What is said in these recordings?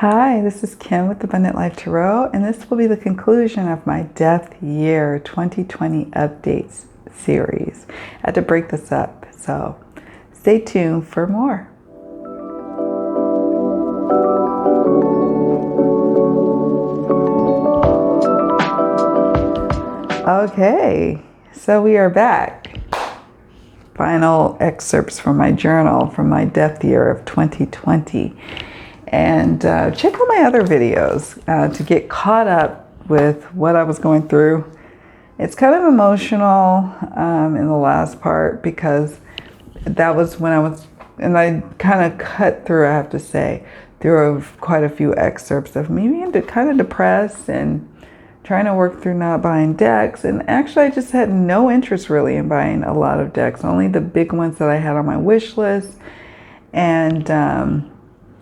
Hi, this is Kim with Abundant Life Tarot, and this will be the conclusion of my Death Year 2020 Updates series. I had to break this up, so stay tuned for more. Okay, so we are back. Final excerpts from my journal from my Death Year of 2020. And check out my other videos to get caught up with what I was going through. It's kind of emotional in the last part because that was when and I kind of cut through, I have to say, through quite a few excerpts of me being kind of depressed and trying to work through not buying decks. And actually, I just had no interest really in buying a lot of decks, only the big ones that I had on my wish list. And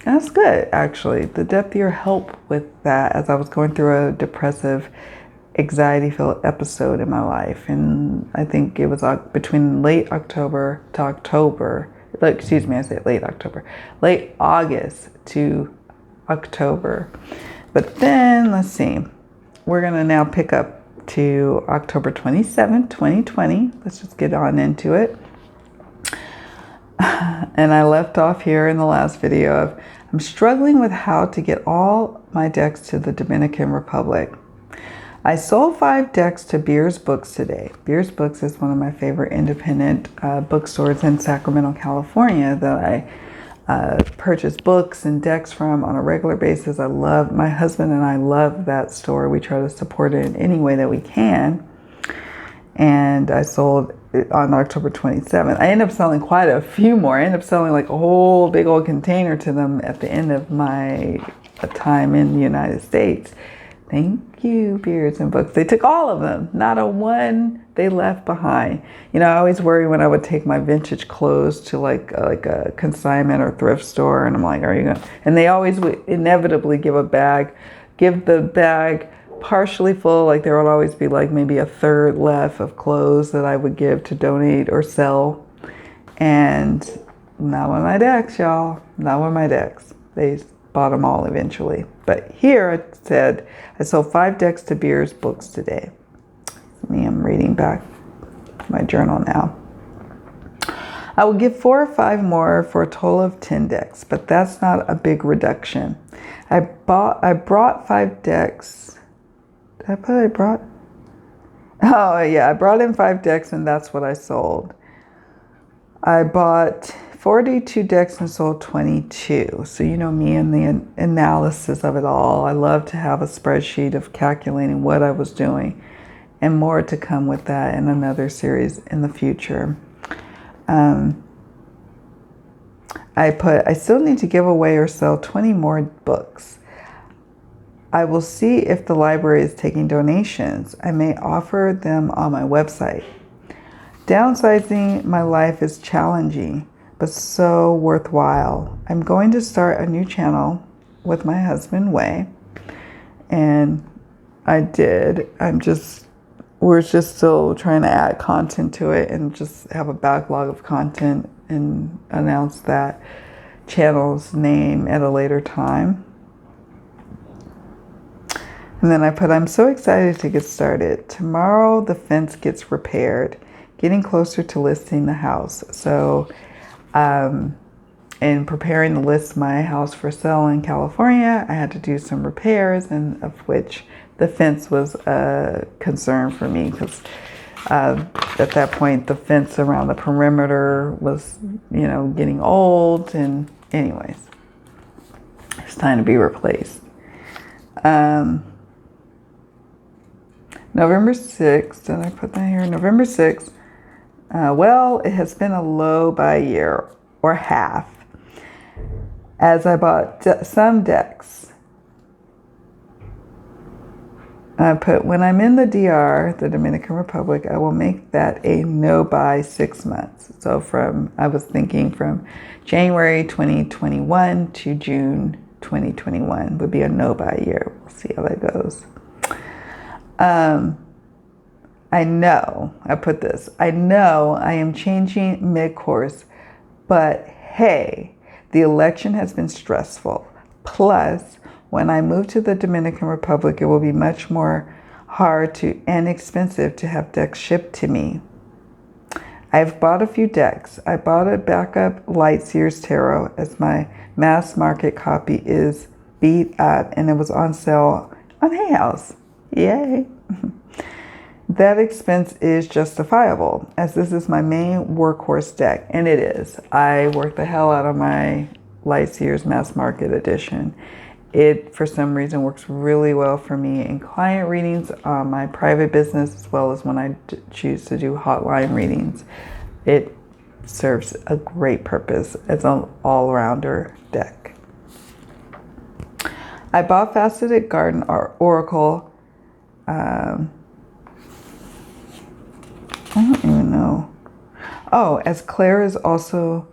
that's good, actually. The Death Year helped with that as I was going through a depressive, anxiety-filled episode in my life. And I think it was between late October to October. Excuse me, I said late October. Late August to October. But then, let's see. We're going to now pick up to October 27th, 2020. Let's just get on into it. And I left off here in the last video of I'm struggling with how to get all my decks to the Dominican Republic. I sold 5 decks to Beers Books today. Beers Books is one of my favorite independent bookstores in Sacramento, California that I purchase books and decks from on a regular basis. My husband and I love that store. We try to support it in any way that we can. And I sold it on October 27th. I ended up selling quite a few more. I ended up selling like a whole big old container to them at the end of my time in the United States. Thank you, Beards and Books. They took all of them. Not a one they left behind. You know, I always worry when I would take my vintage clothes to like a consignment or thrift store, and I'm like, are you gonna? And they always would inevitably give the bag partially full. Like there would always be like maybe a third left of clothes that I would give to donate or sell. And not one of my decks, y'all. Not one of my decks. They bought them all eventually. But here it said, I sold 5 decks to Beers Books today. I'm reading back my journal now. I will give 4 or 5 more for a total of 10 decks, but that's not a big reduction. I brought 5 decks. Did I put I brought? Oh yeah, I brought in 5 decks and that's what I sold. I bought 42 decks and sold 22. So you know me and the analysis of it all. I love to have a spreadsheet of calculating what I was doing, and more to come with that in another series in the future. I still need to give away or sell 20 more books. I will see if the library is taking donations. I may offer them on my website. Downsizing my life is challenging, but so worthwhile. I'm going to start a new channel with my husband, Way. And I did. We're just still trying to add content to it and just have a backlog of content and announce that channel's name at a later time. And then I put, I'm so excited to get started. Tomorrow the fence gets repaired, getting closer to listing the house. So, in preparing to list my house for sale in California, I had to do some repairs, and of which the fence was a concern for me because at that point the fence around the perimeter was, getting old, and anyways, it's time to be replaced. November 6th, did I put that here? November 6th. Well, it has been a low by a year or half, as I bought some decks. I put, when I'm in the DR, the Dominican Republic, I will make that a no-buy 6 months. So I was thinking from January 2021 to June 2021 would be a no-buy year. We'll see how that goes. I know I am changing mid-course, but hey, the election has been stressful. Plus, When I move to the Dominican Republic, it will be much more hard and expensive to have decks shipped to me. I've bought a few decks. I bought a backup Lightseers Tarot as my mass market copy is beat up and it was on sale on Hay House. Yay! That expense is justifiable as this is my main workhorse deck, and it is. I work the hell out of my Lightseers Mass Market Edition. It, for some reason, works really well for me in client readings, my private business, as well as when I choose to do hotline readings. It serves a great purpose as an all-rounder deck. I bought Faceted Garden Oracle. I don't even know. Oh, as Claire is also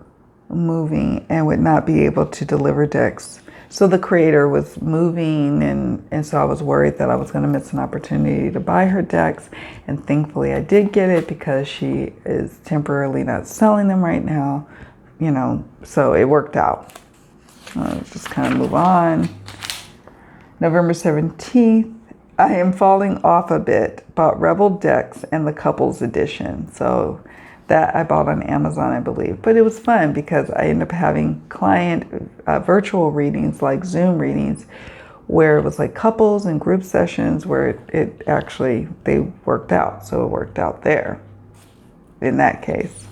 moving and would not be able to deliver decks. So the creator was moving, and so I was worried that I was going to miss an opportunity to buy her decks. And thankfully I did get it because she is temporarily not selling them right now, you know, so it worked out. Let's just kind of move on. November 17th, I am falling off a bit. Bought Rebel decks and the couples edition. So that I bought on Amazon, I believe. But it was fun because I ended up having client virtual readings, like Zoom readings, where it was like couples and group sessions where it actually, they worked out. So it worked out there in that case.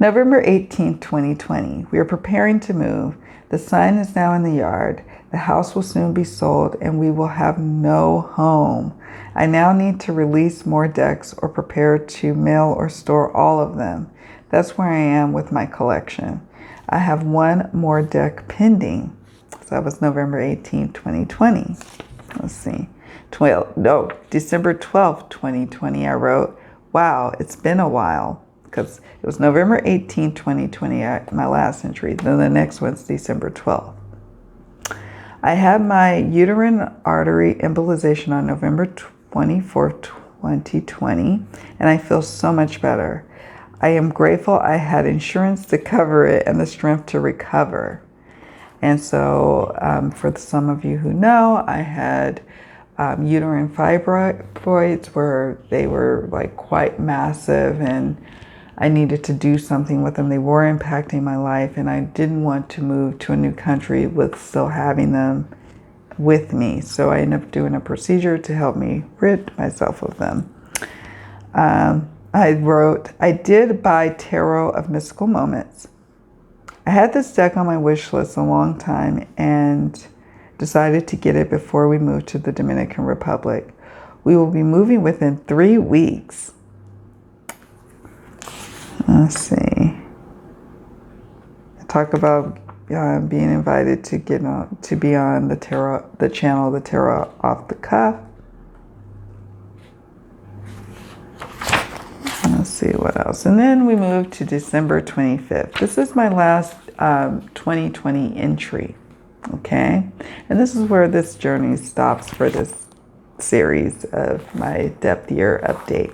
November 18th, 2020. We are preparing to move. The sign is now in the yard. The house will soon be sold and we will have no home. I now need to release more decks or prepare to mail or store all of them. That's where I am with my collection. I have one more deck pending. So that was November 18, 2020. Let's see. December 12, 2020, I wrote, wow, it's been a while. Because it was November 18, 2020, my last entry. Then the next one's December 12th. I had my uterine artery embolization on November 24th, 2020, and I feel so much better. I am grateful I had insurance to cover it and the strength to recover. And so for some of you who know, I had uterine fibroids where they were like quite massive and I needed to do something with them. They were impacting my life and I didn't want to move to a new country with still having them with me. So I ended up doing a procedure to help me rid myself of them. I wrote, I did buy Tarot of Mystical Moments. I had this deck on my wish list a long time and decided to get it before we moved to the Dominican Republic. We will be moving within 3 weeks. Let's see. I talk about being invited to be on the channel, the Tarot Off the Cuff. Let's see what else. And then we moved to December 25th. This is my last 2020 entry. Okay. And this is where this journey stops for this series of my depth year update.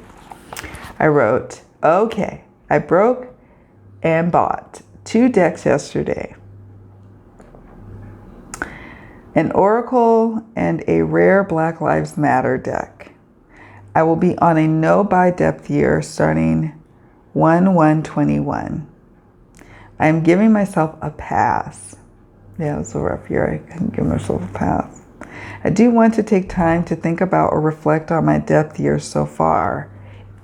I wrote, okay, I broke and bought 2 decks yesterday. An Oracle and a rare Black Lives Matter deck. I will be on a no-buy depth year starting 1/1/21. I am giving myself a pass. Yeah, it was a rough year. I couldn't give myself a pass. I do want to take time to think about or reflect on my depth year so far.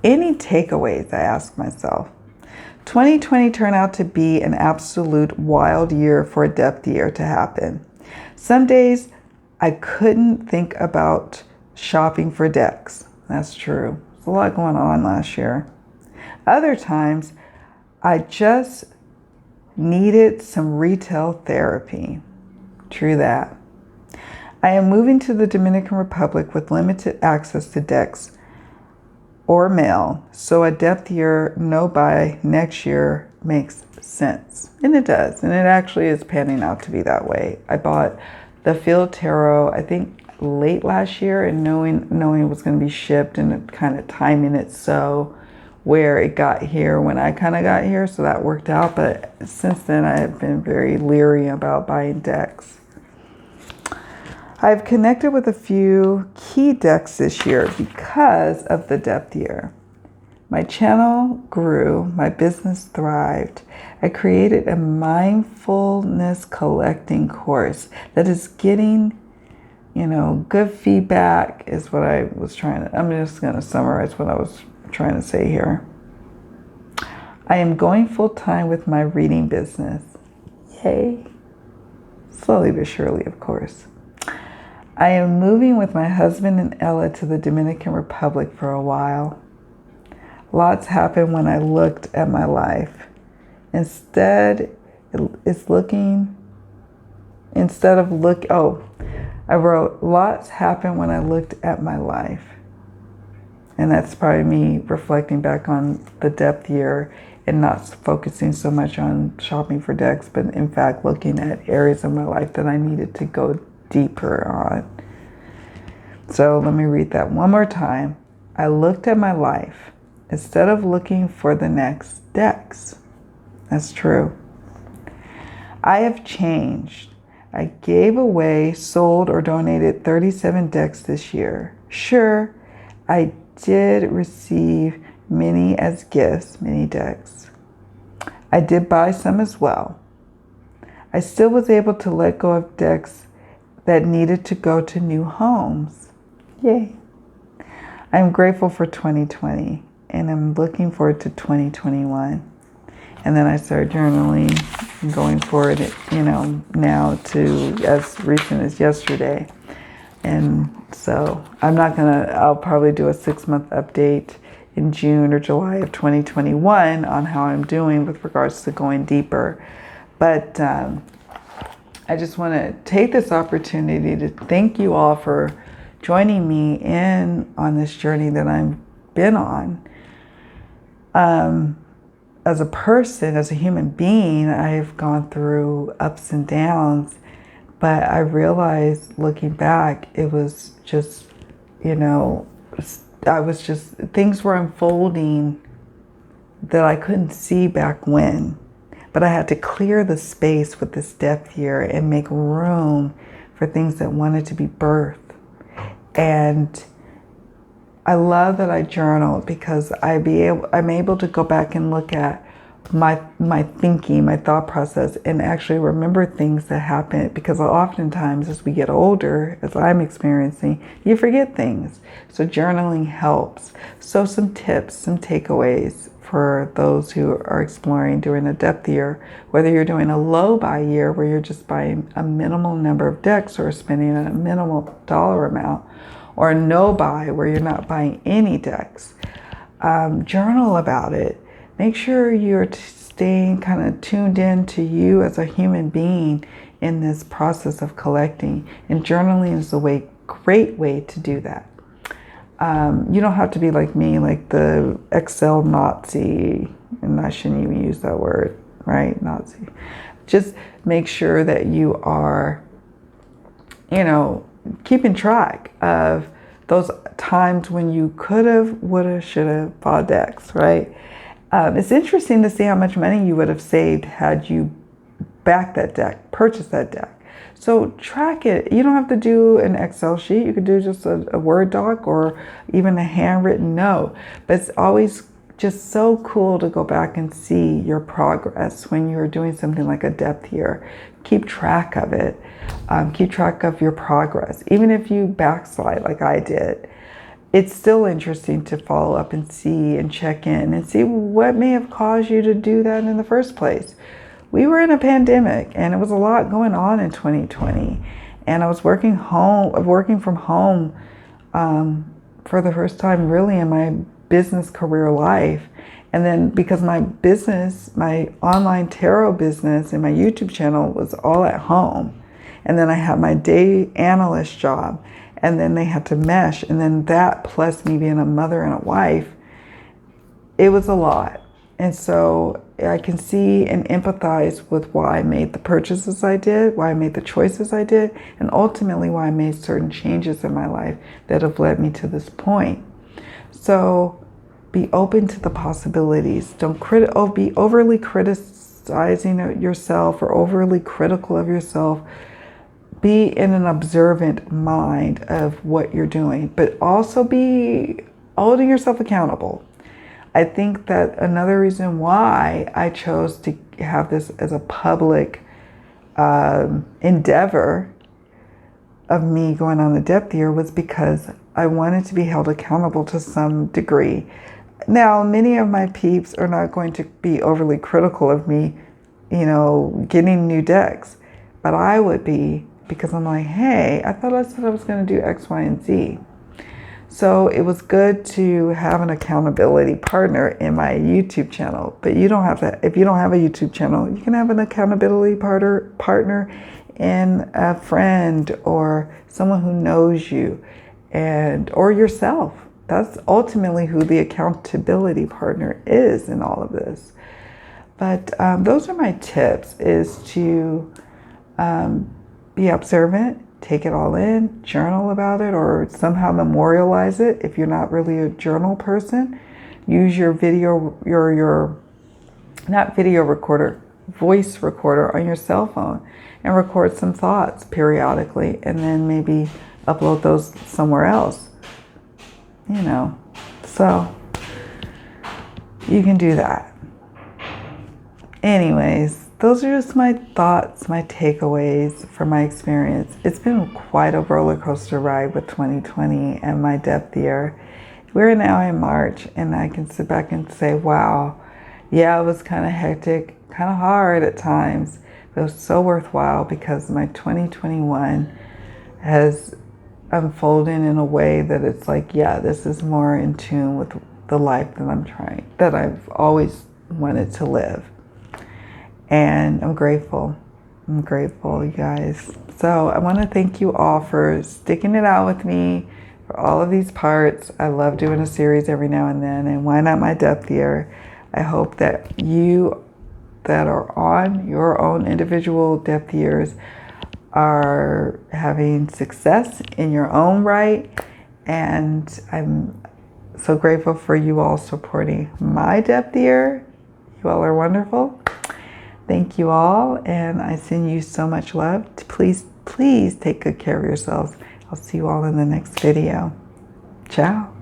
Any takeaways, I ask myself. 2020 turned out to be an absolute wild year for a depth year to happen. Some days I couldn't think about shopping for decks. That's true. There's a lot going on last year. Other times I just needed some retail therapy. True that. I am moving to the Dominican Republic with limited access to decks or mail, so a depth year no buy next year makes sense. And it does, and it actually is panning out to be that way. I bought the Field Tarot, I think late last year, and knowing it was going to be shipped and kind of timing it so where it got here when I kind of got here, so that worked out. But since then I have been very leery about buying decks. I've connected with a few key decks this year because of the depth year. My channel grew, my business thrived. I created a mindfulness collecting course that is getting, good feedback is what I was I'm just going to summarize what I was trying to say here. I am going full time with my reading business. Yay. Slowly but surely, of course. I am moving with my husband and Ella to the Dominican Republic for a while. Lots happened when I looked at my life. I wrote, lots happened when I looked at my life. And that's probably me reflecting back on the depth year and not focusing so much on shopping for decks, but in fact looking at areas of my life that I needed to go deeper on. So let me read that one more time. I looked at my life instead of looking for the next decks. That's true. I have changed. I gave away, sold, or donated 37 decks this year. Sure, I did receive many as gifts, many decks. I did buy some as well. I still was able to let go of decks that needed to go to new homes. Yay. I'm grateful for 2020 and I'm looking forward to 2021. And then I started journaling and going forward, now to as recent as yesterday. And so I'll probably do a 6-month update in June or July of 2021 on how I'm doing with regards to going deeper. But I just want to take this opportunity to thank you all for joining me in on this journey that I've been on. As a person, as a human being, I've gone through ups and downs, but I realized looking back, it was just, things were unfolding that I couldn't see back when. But I had to clear the space with this depth year and make room for things that wanted to be birthed. And I love that I journal because I'm able to go back and look at my thinking, my thought process, and actually remember things that happened, because oftentimes as we get older, as I'm experiencing, you forget things. So journaling helps. So some tips, some takeaways for those who are exploring during a depth year, whether you're doing a low buy year where you're just buying a minimal number of decks or spending a minimal dollar amount, or a no buy where you're not buying any decks. Journal about it. Make sure you're staying kind of tuned in to you as a human being in this process of collecting. And journaling is a great way to do that. You don't have to be like me, like the Excel Nazi, and I shouldn't even use that word, right? Nazi. Just make sure that you are, keeping track of those times when you could have, would have, should have bought decks, right? It's interesting to see how much money you would have saved had you backed that deck, purchased that deck. So track it. You don't have to do an Excel sheet. You could do just a Word doc or even a handwritten note. But it's always just so cool to go back and see your progress when you're doing something like a depth year. Keep track of it. Keep track of your progress. Even if you backslide like I did, it's still interesting to follow up and see and check in and see what may have caused you to do that in the first place. We were in a pandemic and it was a lot going on in 2020. And I was working from home for the first time really in my business career life. And then because my business, my online tarot business and my YouTube channel was all at home. And then I had my day analyst job, and then they had to mesh. And then that plus me being a mother and a wife, it was a lot. And so I can see and empathize with why I made the purchases I did, why I made the choices I did, and ultimately why I made certain changes in my life that have led me to this point. So be open to the possibilities. Don't be overly criticizing yourself or overly critical of yourself. be in an observant mind of what you're doing, but also be holding yourself accountable. I think that another reason why I chose to have this as a public endeavor of me going on the depth year was because I wanted to be held accountable to some degree. Now, many of my peeps are not going to be overly critical of me, getting new decks, but I would be, because I'm like, hey, I thought I said I was going to do X, Y, and Z. So it was good to have an accountability partner in my YouTube channel. But you don't have to, if you don't have a YouTube channel, you can have an accountability partner in a friend or someone who knows you or yourself. That's ultimately who the accountability partner is in all of this. But those are my tips, is to be observant, take it all in, journal about it, or somehow memorialize it. If you're not really a journal person, use your not video recorder, voice recorder on your cell phone and record some thoughts periodically, and then maybe upload those somewhere else. So you can do that. Anyways, those are just my thoughts, my takeaways from my experience. It's been quite a roller coaster ride with 2020 and my depth year. We're now in March, and I can sit back and say, wow, yeah, it was kind of hectic, kind of hard at times, but it was so worthwhile because my 2021 has unfolded in a way that it's like, yeah, this is more in tune with the life that I've always wanted to live. And I'm grateful, you guys. So I want to thank you all for sticking it out with me for all of these parts. I love doing a series every now and then, and why not my depth year? I hope that you that are on your own individual depth years are having success in your own right. And I'm so grateful for you all supporting my depth year. You all are wonderful. Thank you all, and I send you so much love. Please take good care of yourselves. I'll see you all in the next video. Ciao.